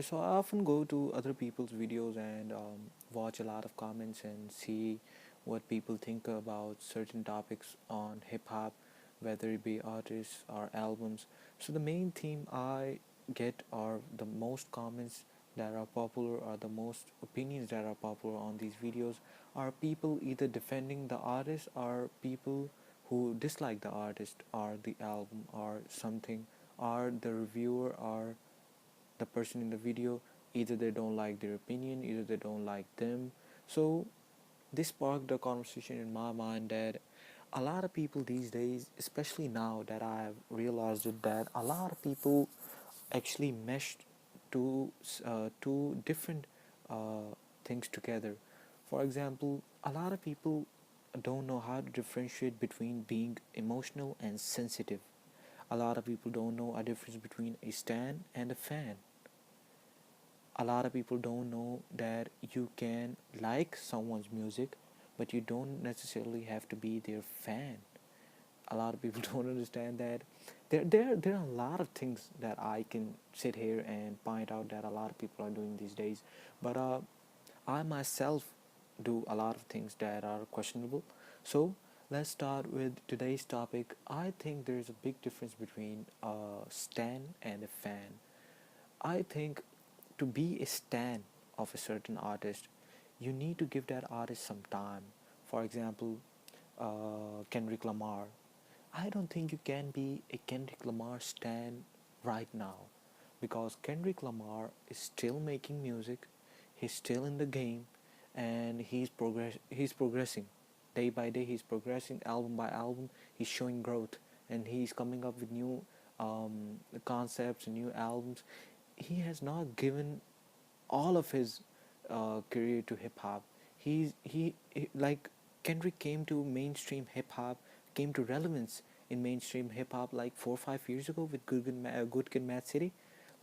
So I often go to other people's videos and watch a lot of comments and see what people think about certain topics on hip hop, whether it be artists or albums. So the main theme I get are the most comments that are popular or the most opinions that are popular on these videos are people either defending the artist or people who dislike the artist or the album or something, or the reviewer or the person in the video. Either they don't like their opinion, either they don't like them. So this sparked a conversation in my mind that a lot of people these days, especially now that I have realized it, that a lot of people actually meshed two different things together. For example, a lot of people don't know how to differentiate between being emotional and sensitive. A lot of people don't know a difference between a stan and a fan. A lot of people don't know that you can like someone's music, but you don't necessarily have to be their fan. A lot of people don't understand that there are a lot of things that I can sit here and point out that a lot of people are doing these days, but I myself do a lot of things that are questionable. So let's start with today's topic. I think there's a big difference between a stan and a fan. I think to be a stan of a certain artist, you need to give that artist some time. For example, Kendrick Lamar. I don't think you can be a Kendrick Lamar stan right now because Kendrick Lamar is still making music, he's still in the game, and he's progressing. Day by day he's progressing, album by album, he's showing growth and he's coming up with new concepts and new albums. He has not given all of his career to hip hop. He like Kendrick came to mainstream hip hop, came to relevance in mainstream hip hop like 4 or 5 years ago with Good Kid, Mad City.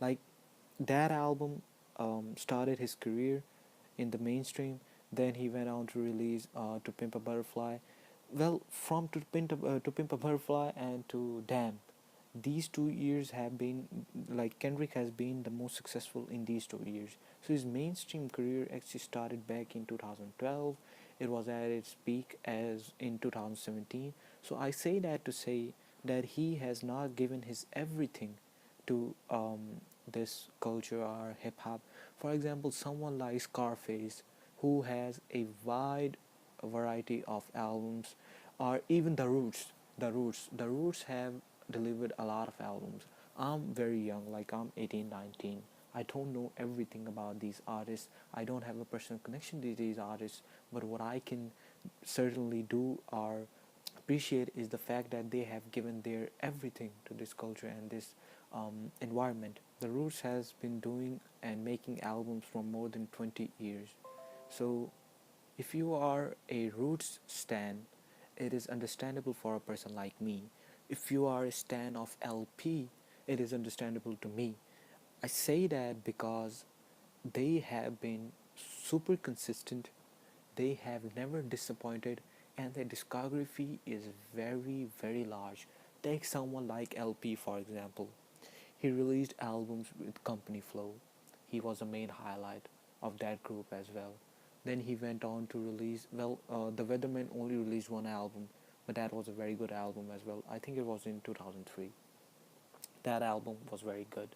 Like that album started his career in the mainstream. Then he went on to release To Pimp a Butterfly. Well, from To Pimp a Butterfly and to Damn, these 2 years have been like Kendrick has been the most successful in these 2 years. So his mainstream career actually started back in 2012. It was at its peak as in 2017. So I say that to say that he has not given his everything to this culture or hip hop. For example, someone like Scarface, who has a wide variety of albums, or even The Roots have delivered a lot of albums. I'm very young, like I'm 18, 19. I don't know everything about these artists. I don't have a personal connection to these artists, but what I can certainly do or appreciate is the fact that they have given their everything to this culture and this environment. The Roots has been doing and making albums for more than 20 years. So if you are a Roots stan, it is understandable for a person like me. If you are a stan of LP, it is understandable to me. I say that because they have been super consistent, they have never disappointed, and their discography is very, very large. Take someone like LP for example. He released albums with Company Flow. He was the main highlight of that group as well. Then he went on to release, the Weathermen only released one album, but that was a very good album as well. I think it was in 2003. That album was very good.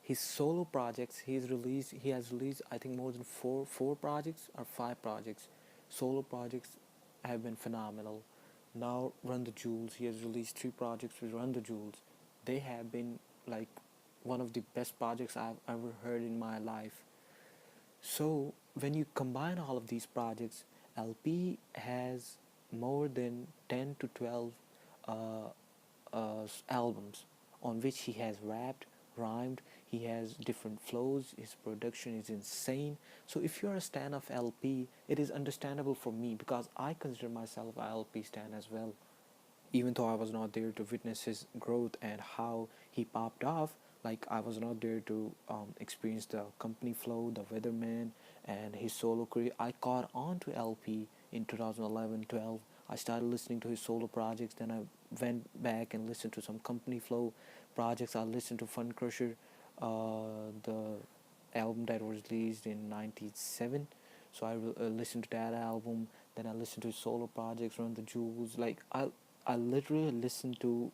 His solo projects, he has released I think more than four projects or five projects. Solo projects have been phenomenal. Now Run the Jewels, he has released three projects with Run the Jewels. They have been like one of the best projects I've ever heard in my life. So when you combine all of these projects, LP has more than 10 to 12 uh, albums on which he has rapped, rhymed, he has different flows, his production is insane. So if you're a stan of LP, it is understandable for me because I consider myself a LP stan as well. Even though I was not there to witness his growth and how he popped off, like I was not there to experience the company flow, the Weatherman, and his solo career. I caught on to LP in 2011-12. I started listening to his solo projects. Then I went back and listened to some company flow projects. I listened to Fun Crusher, the album that was released in '97. So I listened to that album. Then I listened to his solo projects, Run the Jewels. Like I literally listened to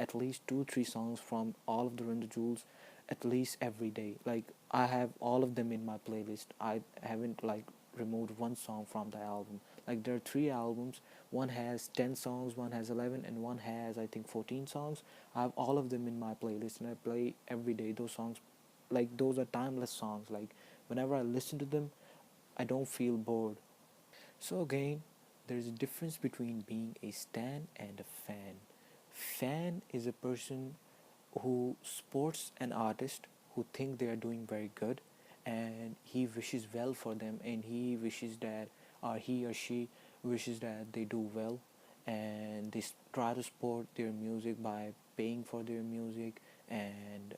at least 2 3 songs from all of the Run the Jewels at least every day. Like I have all of them in my playlist. I haven't like removed one song from the album. Like there are 3 albums. One has 10 songs, one has 11, and one has I think 14 songs. I have all of them in my playlist, and I play every day. Those songs, like those are timeless songs. Like whenever I listen to them, I don't feel bored. So again, there's a difference between being a stan and a fan. Fan is a person who supports an artist who think they are doing very good, and he wishes well for them, and he wishes that, or he or she wishes that they do well, and they try to support their music by paying for their music and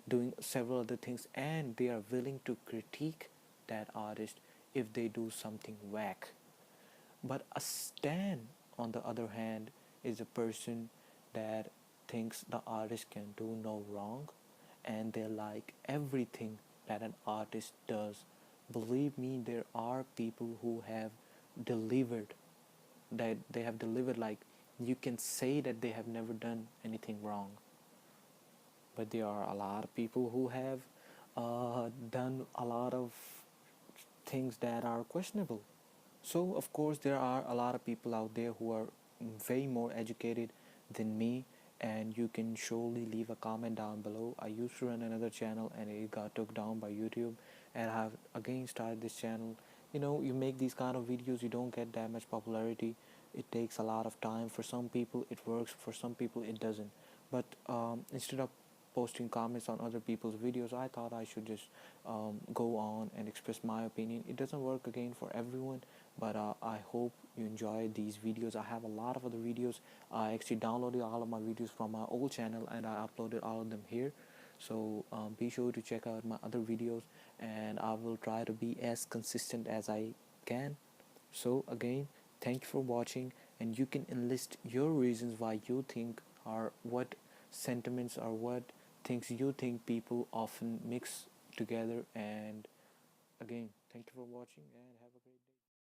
doing several other things, and they are willing to critique that artist if they do something whack. But a stan, on the other hand, is a person that thinks the artist can do no wrong, and they like everything that an artist does. Believe me, there are people who have delivered, that they have delivered, like you can say that they have never done anything wrong, but there are a lot of people who have done a lot of things that are questionable. So, of course, there are a lot of people out there who are way more educated than me, and you can surely leave a comment down below. I used to run another channel and it got took down by YouTube, and I have again started this channel. You know, you make these kind of videos, you don't get that much popularity. It takes a lot of time. For some people, it works, for some people, it doesn't. But instead of posting comments on other people's videos, I thought I should just go on and express my opinion. It doesn't work again for everyone, but I hope you enjoy these videos. I have a lot of other videos. I actually downloaded all of my videos from my old channel and I uploaded all of them here. So be sure to check out my other videos, and I will try to be as consistent as I can. So again, thank you for watching, and you can enlist your reasons why you think, or what sentiments or what things you think people often mix together. And again, thank you for watching and have a great day.